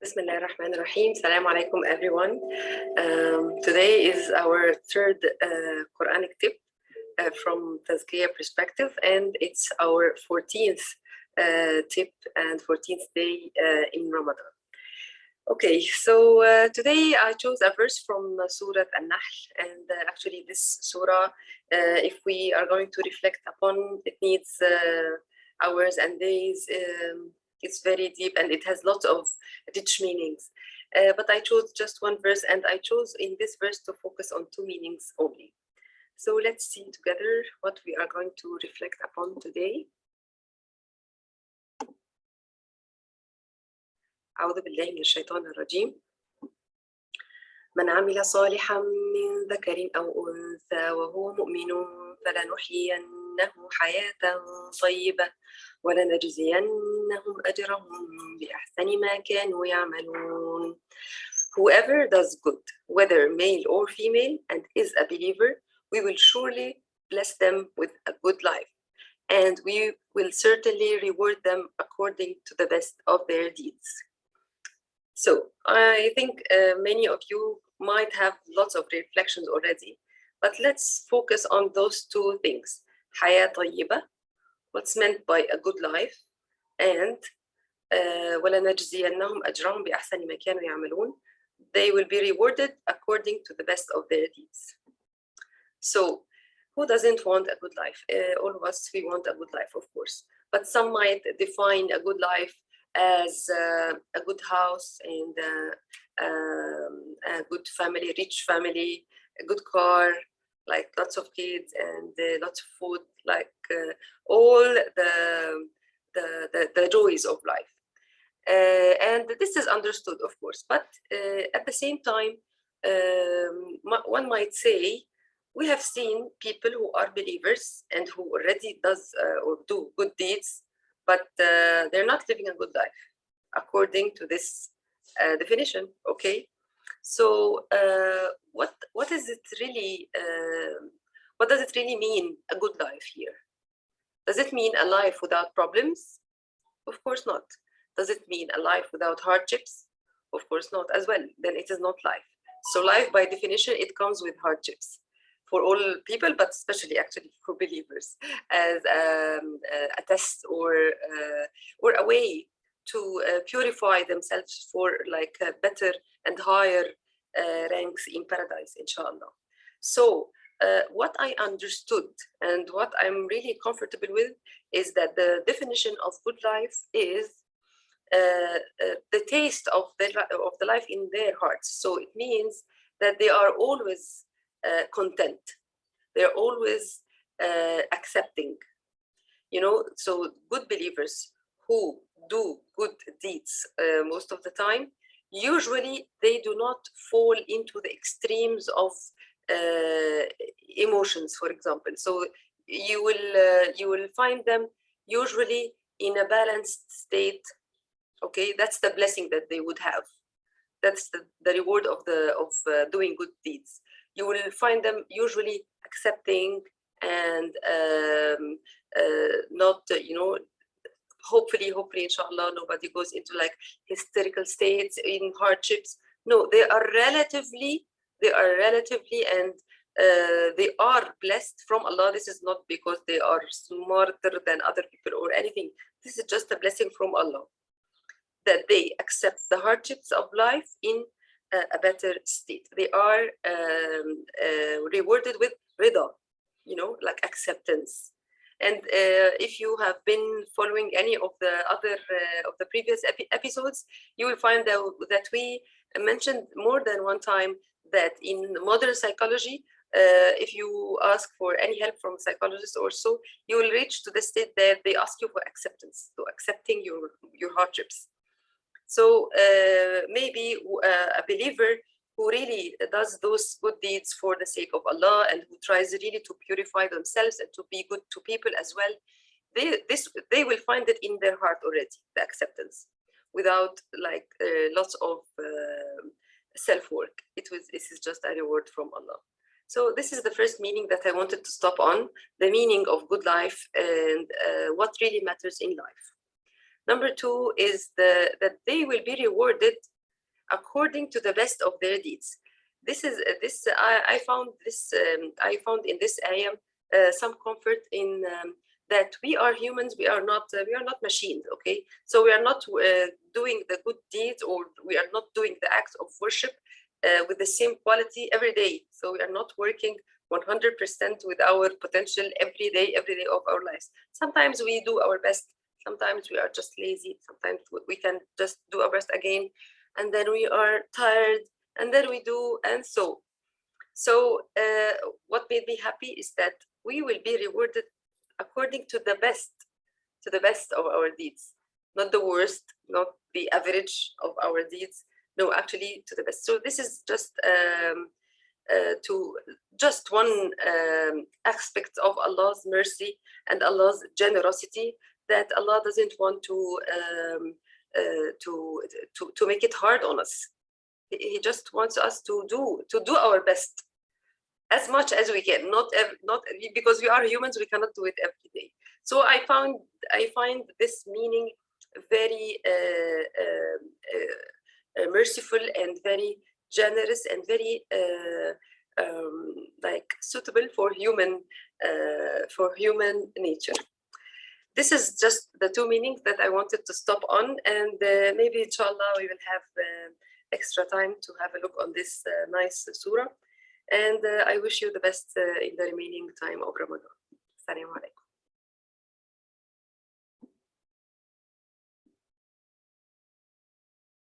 Bismillah ar-Rahman ar-Rahim. Assalamu alaikum, everyone. Today is our third Quranic tip from Tazkiyah perspective, and it's our 14th tip and 14th day in Ramadan. Okay, so today I chose a verse from Surah An-Nahl, and actually this surah, if we are going to reflect upon, it needs hours and days. It's very deep and it has lots of rich meanings. But I chose just one verse, and I chose in this verse to focus on two meanings only. So let's see together what we are going to reflect upon today. أعوذ بالله من الشيطان الرجيم. من عمل صالحا من ذكر أو أنثى وهو مؤمن فلنحيينه حياة طيبة ولنجزينهم أجرهم بأحسن ما كانوا يعملون. Whoever does good, whether male or female, and is a believer, we will surely bless them with a good life, and we will certainly reward them according to the best of their deeds. So I think many of you might have lots of reflections already, but let's focus on those two things. حياة طيبة, what's meant by a good life, and وَلَنَجْزِيَنَّهُمْ أَجْرَهُمْ بِأَحْسَنِ مَا كَانُوا يَعْمَلُونَ. They will be rewarded according to the best of their deeds. So who doesn't want a good life? All of us, we want a good life, of course. But some might define a good life as a good house and a good family, rich family, a good car, like lots of kids and lots of food, like all the joys of life. And this is understood, of course, but at the same time, one might say, we have seen people who are believers and who already does or do good deeds, but they're not living a good life according to this definition. Okay, so what is it really? What does it really mean, a good life here? Does it mean a life without problems? Of course not. Does it mean a life without hardships? Of course not as well. Then it is not life. So life, by definition, it comes with hardships for all people, but especially actually for believers, as a test or a way to purify themselves for like better and higher ranks in paradise, inshallah. So what I understood and what I'm really comfortable with is that the definition of good life is the taste of the life in their hearts. So it means that they are always content. They're always accepting. You know, so good believers who do good deeds most of the time, usually they do not fall into the extremes of emotions, for example. So you will find them usually in a balanced state. Okay, that's the blessing that they would have. That's the reward of doing good deeds. You will find them usually accepting and not, you know, hopefully, inshallah, nobody goes into like hysterical states in hardships. No, they are relatively, and they are blessed from Allah. This is not because they are smarter than other people or anything. This is just a blessing from Allah, that they accept the hardships of life in a better state. They are rewarded with rida, you know, like acceptance. And if you have been following any of the other of the previous episodes, you will find that we mentioned more than one time that in modern psychology, if you ask for any help from a psychologist or so, you will reach to the state that they ask you for acceptance, so accepting your hardships. So maybe a believer who really does those good deeds for the sake of Allah and who tries really to purify themselves and to be good to people as well, they will find it in their heart already, the acceptance, without like lots of self-work. This is just a reward from Allah. So this is the first meaning that I wanted to stop on, the meaning of good life and what really matters in life. Number two is that they will be rewarded according to the best of their deeds. This is I found this I found in this ayah some comfort in that we are humans. We are not machines. Okay, so we are not doing the good deeds, or we are not doing the acts of worship with the same quality every day. So we are not working 100% with our potential every day of our lives. Sometimes we do our best. Sometimes we are just lazy. Sometimes we can just do our best again, and then we are tired, and then we do, and so. So what made me happy is that we will be rewarded according to the best of our deeds, not the worst, not the average of our deeds. No, actually to the best. So this is just to just one aspect of Allah's mercy and Allah's generosity, that Allah doesn't want to make it hard on us. He just wants us to do our best as much as we can. Not because we are humans, we cannot do it every day. So I find this meaning very merciful and very generous and very like suitable for human nature. This is just the two meanings that I wanted to stop on, and maybe inshallah we will have extra time to have a look on this nice surah. And I wish you the best in the remaining time of Ramadan. Assalamu alaikum.